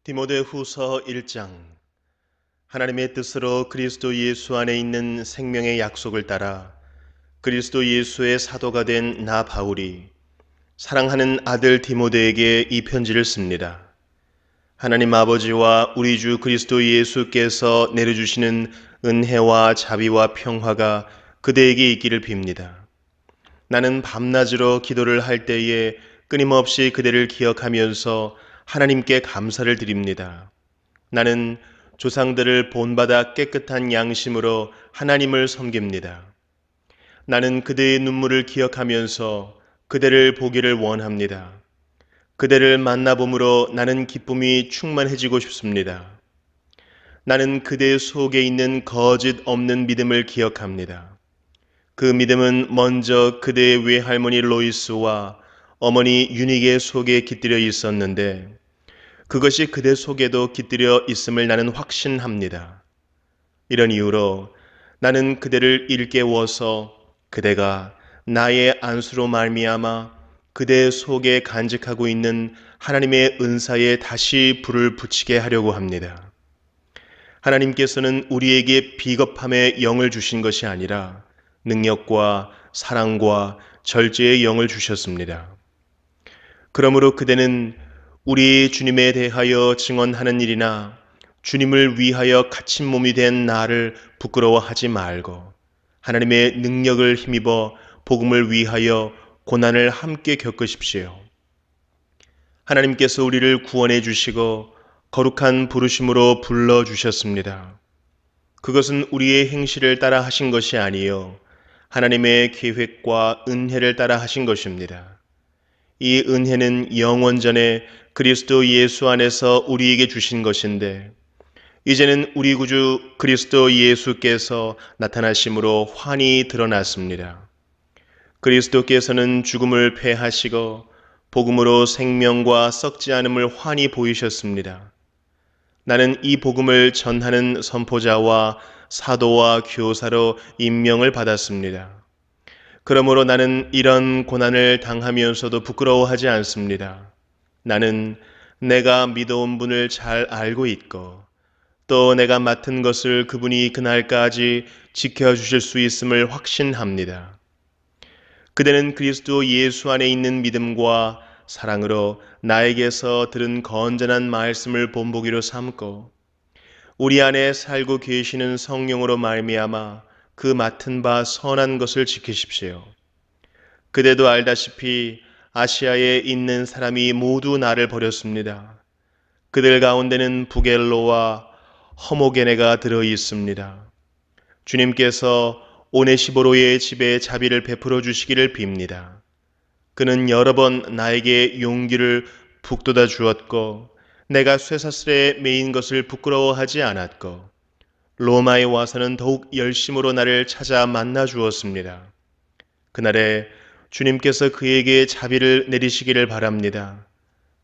디모데후서 1장. 하나님의 뜻으로 그리스도 예수 안에 있는 생명의 약속을 따라 그리스도 예수의 사도가 된 나 바울이 사랑하는 아들 디모데에게 이 편지를 씁니다. 하나님 아버지와 우리 주 그리스도 예수께서 내려주시는 은혜와 자비와 평화가 그대에게 있기를 빕니다. 나는 밤낮으로 기도를 할 때에 끊임없이 그대를 기억하면서 하나님께 감사를 드립니다. 나는 조상들을 본받아 깨끗한 양심으로 하나님을 섬깁니다. 나는 그대의 눈물을 기억하면서 그대를 보기를 원합니다. 그대를 만나봄으로 나는 기쁨이 충만해지고 싶습니다. 나는 그대 속에 있는 거짓 없는 믿음을 기억합니다. 그 믿음은 먼저 그대의 외할머니 로이스와 어머니 유닉의 속에 깃들여 있었는데 그것이 그대 속에도 깃들여 있음을 나는 확신합니다. 이런 이유로 나는 그대를 일깨워서 그대가 나의 안수로 말미암아 그대 속에 간직하고 있는 하나님의 은사에 다시 불을 붙이게 하려고 합니다. 하나님께서는 우리에게 비겁함의 영을 주신 것이 아니라 능력과 사랑과 절제의 영을 주셨습니다. 그러므로 그대는 우리 주님에 대하여 증언하는 일이나 주님을 위하여 갇힌 몸이 된 나를 부끄러워하지 말고 하나님의 능력을 힘입어 복음을 위하여 고난을 함께 겪으십시오. 하나님께서 우리를 구원해 주시고 거룩한 부르심으로 불러 주셨습니다. 그것은 우리의 행실을 따라 하신 것이 아니요 하나님의 계획과 은혜를 따라 하신 것입니다. 이 은혜는 영원전에 그리스도 예수 안에서 우리에게 주신 것인데 이제는 우리 구주 그리스도 예수께서 나타나심으로 환히 드러났습니다. 그리스도께서는 죽음을 패하시고 복음으로 생명과 썩지 않음을 환히 보이셨습니다. 나는 이 복음을 전하는 선포자와 사도와 교사로 임명을 받았습니다. 그러므로 나는 이런 고난을 당하면서도 부끄러워하지 않습니다. 나는 내가 믿어온 분을 잘 알고 있고 또 내가 맡은 것을 그분이 그날까지 지켜주실 수 있음을 확신합니다. 그대는 그리스도 예수 안에 있는 믿음과 사랑으로 나에게서 들은 건전한 말씀을 본보기로 삼고 우리 안에 살고 계시는 성령으로 말미암아 그 맡은 바 선한 것을 지키십시오. 그대도 알다시피 아시아에 있는 사람이 모두 나를 버렸습니다. 그들 가운데는 부겔로와 허모게네가 들어 있습니다. 주님께서 오네시보로의 집에 자비를 베풀어 주시기를 빕니다. 그는 여러 번 나에게 용기를 북돋아 주었고 내가 쇠사슬에 매인 것을 부끄러워하지 않았고 로마에 와서는 더욱 열심으로 나를 찾아 만나 주었습니다. 그날에 주님께서 그에게 자비를 내리시기를 바랍니다.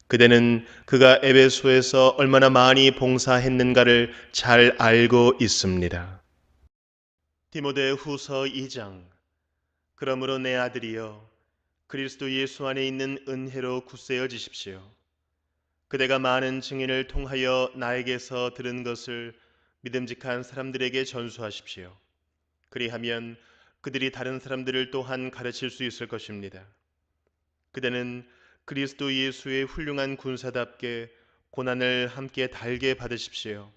그대는 그가 에베소에서 얼마나 많이 봉사했는가를 잘 알고 있습니다. 디모데후서 2장. 그러므로 내 아들이여 그리스도 예수 안에 있는 은혜로 굳세어지십시오. 그대가 많은 증인을 통하여 나에게서 들은 것을 믿음직한 사람들에게 전수하십시오. 그리하면 그들이 다른 사람들을 또한 가르칠 수 있을 것입니다. 그대는 그리스도 예수의 훌륭한 군사답게 고난을 함께 달게 받으십시오.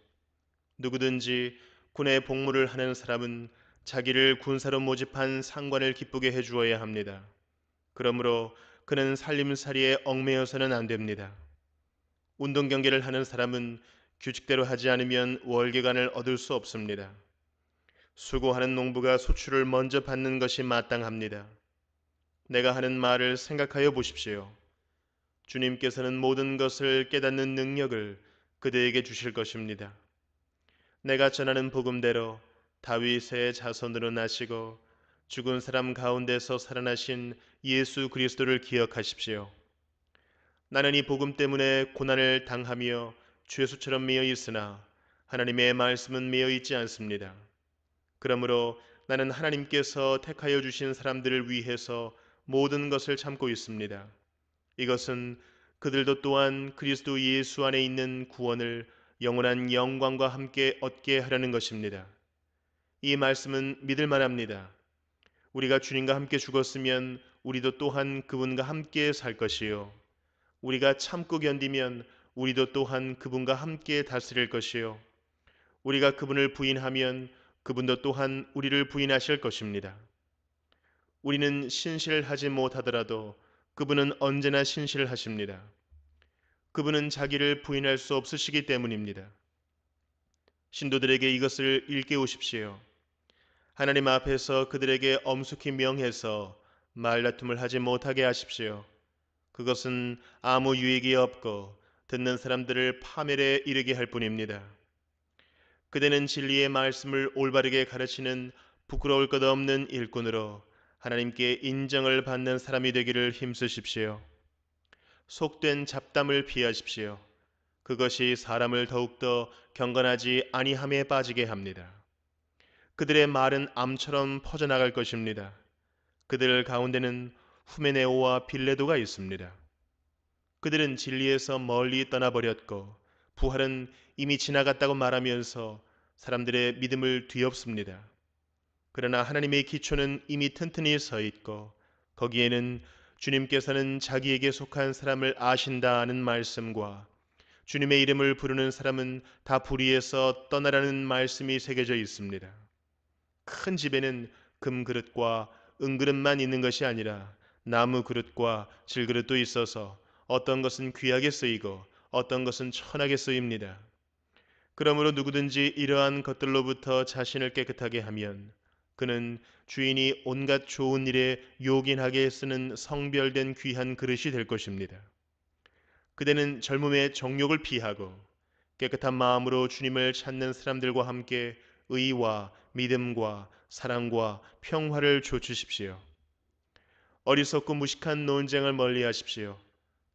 누구든지 군의 복무를 하는 사람은 자기를 군사로 모집한 상관을 기쁘게 해주어야 합니다. 그러므로 그는 살림살이에 얽매여서는 안 됩니다. 운동 경기를 하는 사람은 규칙대로 하지 않으면 월계관을 얻을 수 없습니다. 수고하는 농부가 소출을 먼저 받는 것이 마땅합니다. 내가 하는 말을 생각하여 보십시오. 주님께서는 모든 것을 깨닫는 능력을 그대에게 주실 것입니다. 내가 전하는 복음대로 다윗의 자손으로 나시고 죽은 사람 가운데서 살아나신 예수 그리스도를 기억하십시오. 나는 이 복음 때문에 고난을 당하며 죄수처럼 매여 있으나 하나님의 말씀은 매여 있지 않습니다. 그러므로 나는 하나님께서 택하여 주신 사람들을 위해서 모든 것을 참고 있습니다. 이것은 그들도 또한 그리스도 예수 안에 있는 구원을 영원한 영광과 함께 얻게 하려는 것입니다. 이 말씀은 믿을 만합니다. 우리가 주님과 함께 죽었으면 우리도 또한 그분과 함께 살 것이요. 우리가 참고 견디면 우리도 또한 그분과 함께 다스릴 것이요. 우리가 그분을 부인하면 그분도 또한 우리를 부인하실 것입니다. 우리는 신실하지 못하더라도 그분은 언제나 신실하십니다. 그분은 자기를 부인할 수 없으시기 때문입니다. 신도들에게 이것을 일깨우십시오. 하나님 앞에서 그들에게 엄숙히 명해서 말다툼을 하지 못하게 하십시오. 그것은 아무 유익이 없고 듣는 사람들을 파멸에 이르게 할 뿐입니다. 그대는 진리의 말씀을 올바르게 가르치는 부끄러울 것 없는 일꾼으로 하나님께 인정을 받는 사람이 되기를 힘쓰십시오. 속된 잡담을 피하십시오. 그것이 사람을 더욱더 경건하지 아니함에 빠지게 합니다. 그들의 말은 암처럼 퍼져나갈 것입니다. 그들 가운데는 후메네오와 빌레도가 있습니다. 그들은 진리에서 멀리 떠나버렸고 부활은 이미 지나갔다고 말하면서 사람들의 믿음을 뒤엎습니다. 그러나 하나님의 기초는 이미 튼튼히 서 있고 거기에는 주님께서는 자기에게 속한 사람을 아신다는 말씀과 주님의 이름을 부르는 사람은 다 불의에서 떠나라는 말씀이 새겨져 있습니다. 큰 집에는 금그릇과 은그릇만 있는 것이 아니라 나무 그릇과 질그릇도 있어서 어떤 것은 귀하게 쓰이고 어떤 것은 천하게 쓰입니다. 그러므로 누구든지 이러한 것들로부터 자신을 깨끗하게 하면 그는 주인이 온갖 좋은 일에 요긴하게 쓰는 성별된 귀한 그릇이 될 것입니다. 그대는 젊음의 정욕을 피하고 깨끗한 마음으로 주님을 찾는 사람들과 함께 의와 믿음과 사랑과 평화를 좇으십시오. 어리석고 무식한 논쟁을 멀리하십시오.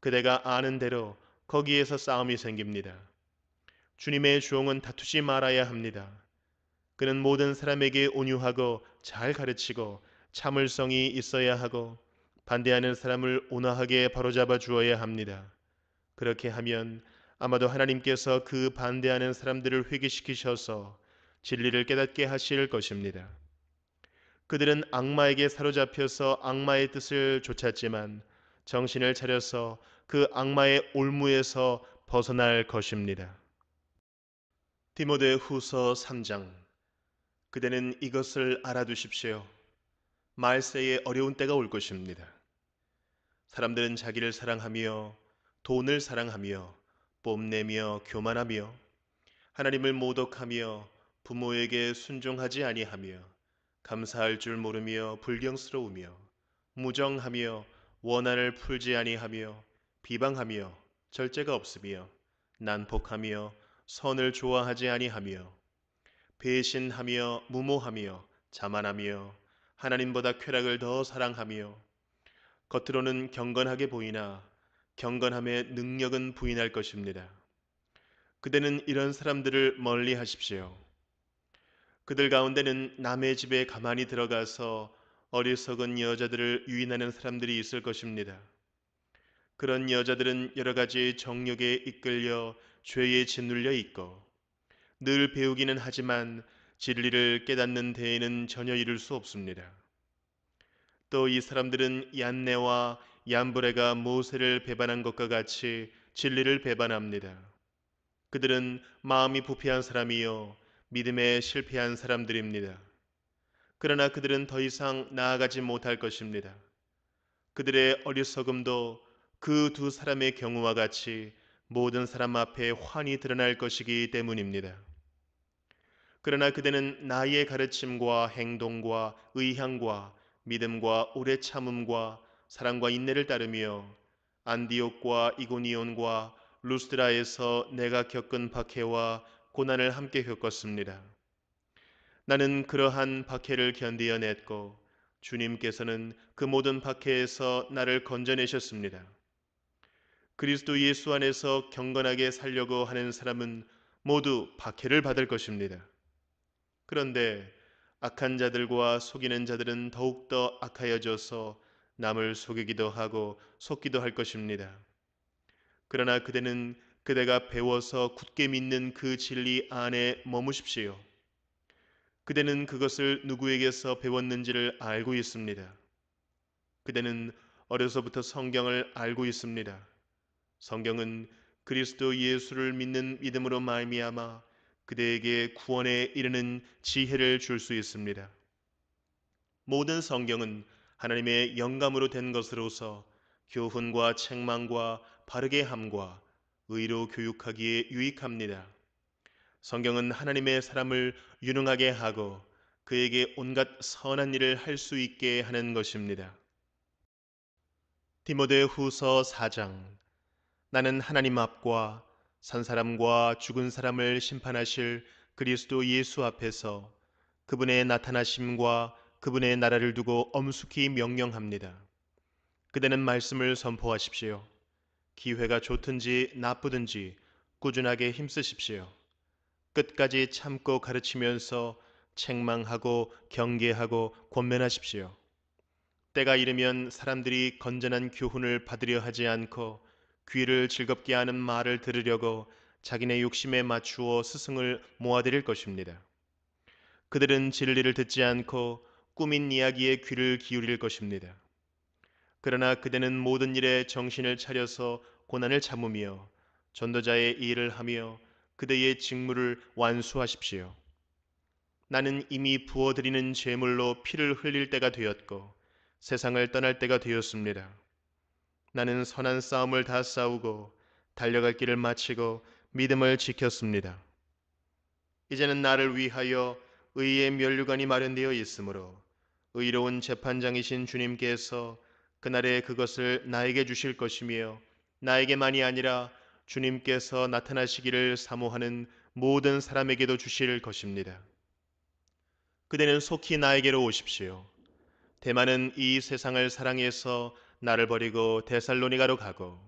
그대가 아는 대로 거기에서 싸움이 생깁니다. 주님의 종은 다투지 말아야 합니다. 그는 모든 사람에게 온유하고 잘 가르치고 참을성이 있어야 하고 반대하는 사람을 온화하게 바로잡아 주어야 합니다. 그렇게 하면 아마도 하나님께서 그 반대하는 사람들을 회개시키셔서 진리를 깨닫게 하실 것입니다. 그들은 악마에게 사로잡혀서 악마의 뜻을 좇았지만 정신을 차려서 그 악마의 올무에서 벗어날 것입니다. 디모데 후서 3장. 그대는 이것을 알아두십시오. 말세에 어려운 때가 올 것입니다. 사람들은 자기를 사랑하며 돈을 사랑하며 뽐내며 교만하며 하나님을 모독하며 부모에게 순종하지 아니하며 감사할 줄 모르며 불경스러우며 무정하며 원한을 풀지 아니하며 비방하며 절제가 없으며 난폭하며 선을 좋아하지 아니하며 배신하며 무모하며 자만하며 하나님보다 쾌락을 더 사랑하며 겉으로는 경건하게 보이나 경건함의 능력은 부인할 것입니다. 그대는 이런 사람들을 멀리 하십시오. 그들 가운데는 남의 집에 가만히 들어가서 어리석은 여자들을 유인하는 사람들이 있을 것입니다. 그런 여자들은 여러 가지 정욕에 이끌려 죄에 짓눌려 있고 늘 배우기는 하지만 진리를 깨닫는 데에는 전혀 이를 수 없습니다. 또 이 사람들은 얀네와 얀브레가 모세를 배반한 것과 같이 진리를 배반합니다. 그들은 마음이 부패한 사람이요 믿음에 실패한 사람들입니다. 그러나 그들은 더 이상 나아가지 못할 것입니다. 그들의 어리석음도 그 두 사람의 경우와 같이 모든 사람 앞에 환히 드러날 것이기 때문입니다. 그러나 그대는 나의 가르침과 행동과 의향과 믿음과 오래 참음과 사랑과 인내를 따르며 안디옥과 이고니온과 루스드라에서 내가 겪은 박해와 고난을 함께 겪었습니다. 나는 그러한 박해를 견디어냈고 주님께서는 그 모든 박해에서 나를 건져내셨습니다. 그리스도 예수 안에서 경건하게 살려고 하는 사람은 모두 박해를 받을 것입니다. 그런데 악한 자들과 속이는 자들은 더욱더 악하여져서 남을 속이기도 하고 속기도 할 것입니다. 그러나 그대는 그대가 배워서 굳게 믿는 그 진리 안에 머무십시오. 그대는 그것을 누구에게서 배웠는지를 알고 있습니다. 그대는 어려서부터 성경을 알고 있습니다. 성경은 그리스도 예수를 믿는 믿음으로 말미암아 그대에게 구원에 이르는 지혜를 줄 수 있습니다. 모든 성경은 하나님의 영감으로 된 것으로서 교훈과 책망과 바르게 함과 의로 교육하기에 유익합니다. 성경은 하나님의 사람을 유능하게 하고 그에게 온갖 선한 일을 할 수 있게 하는 것입니다. 디모데후서 4장. 나는 하나님 앞과 산 사람과 죽은 사람을 심판하실 그리스도 예수 앞에서 그분의 나타나심과 그분의 나라를 두고 엄숙히 명령합니다. 그대는 말씀을 선포하십시오. 기회가 좋든지 나쁘든지 꾸준하게 힘쓰십시오. 끝까지 참고 가르치면서 책망하고 경계하고 권면하십시오. 때가 이르면 사람들이 건전한 교훈을 받으려 하지 않고 귀를 즐겁게 하는 말을 들으려고 자기네 욕심에 맞추어 스승을 모아들일 것입니다. 그들은 진리를 듣지 않고 꾸민 이야기에 귀를 기울일 것입니다. 그러나 그대는 모든 일에 정신을 차려서 고난을 참으며 전도자의 일을 하며 그대의 직무를 완수하십시오. 나는 이미 부어드리는 제물로 피를 흘릴 때가 되었고 세상을 떠날 때가 되었습니다. 나는 선한 싸움을 다 싸우고 달려갈 길을 마치고 믿음을 지켰습니다. 이제는 나를 위하여 의의 면류관이 마련되어 있으므로 의로운 재판장이신 주님께서 그날에 그것을 나에게 주실 것이며 나에게만이 아니라 주님께서 나타나시기를 사모하는 모든 사람에게도 주실 것입니다. 그대는 속히 나에게로 오십시오. 대만은 이 세상을 사랑해서 나를 버리고 데살로니가로 가고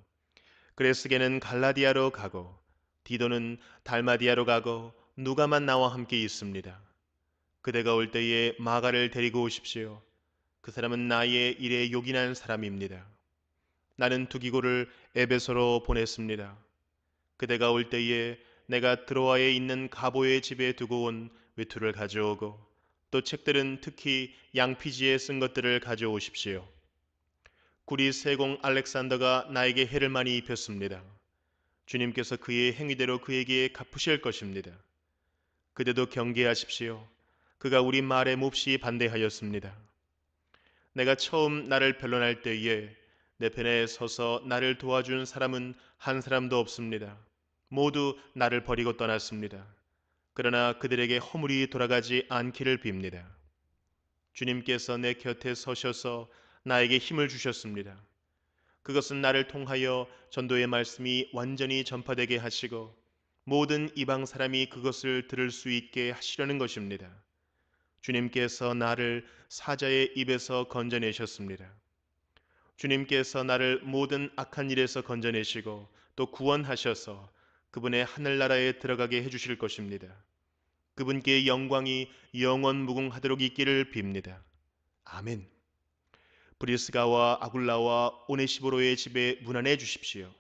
그레스게는 갈라디아로 가고 디도는 달마디아로 가고 누가만 나와 함께 있습니다. 그대가 올 때에 마가를 데리고 오십시오. 그 사람은 나의 일에 요긴한 사람입니다. 나는 두기고를 에베소로 보냈습니다. 그대가 올 때에 내가 드로아에 있는 가보의 집에 두고 온 외투를 가져오고 또 책들은 특히 양피지에 쓴 것들을 가져오십시오. 구리 세공 알렉산더가 나에게 해를 많이 입혔습니다. 주님께서 그의 행위대로 그에게 갚으실 것입니다. 그대도 경계하십시오. 그가 우리 말에 몹시 반대하였습니다. 내가 처음 나를 변론할 때에 내 편에 서서 나를 도와준 사람은 한 사람도 없습니다. 모두 나를 버리고 떠났습니다. 그러나 그들에게 허물이 돌아가지 않기를 빕니다. 주님께서 내 곁에 서셔서 나에게 힘을 주셨습니다. 그것은 나를 통하여 전도의 말씀이 완전히 전파되게 하시고 모든 이방 사람이 그것을 들을 수 있게 하시려는 것입니다. 주님께서 나를 사자의 입에서 건져내셨습니다. 주님께서 나를 모든 악한 일에서 건져내시고 또 구원하셔서 그분의 하늘나라에 들어가게 해주실 것입니다. 그분께 영광이 영원 무궁하도록 있기를 빕니다. 아멘. 브리스가와 아굴라와 오네시보로의 집에 문안해 주십시오.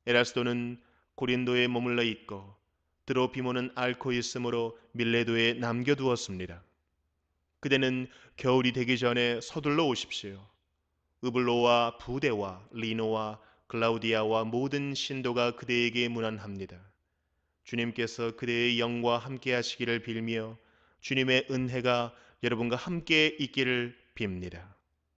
에라스도는 고린도에 머물러 있고 드로피모는 앓고 있으므로 밀레도에 남겨두었습니다. 그대는 겨울이 되기 전에 서둘러 오십시오. 으블로와 부데와 리노와 클라우디아와 모든 신도가 그대에게 문안합니다. 주님께서 그대의 영과 함께 하시기를 빌며 주님의 은혜가 여러분과 함께 있기를 빕니다.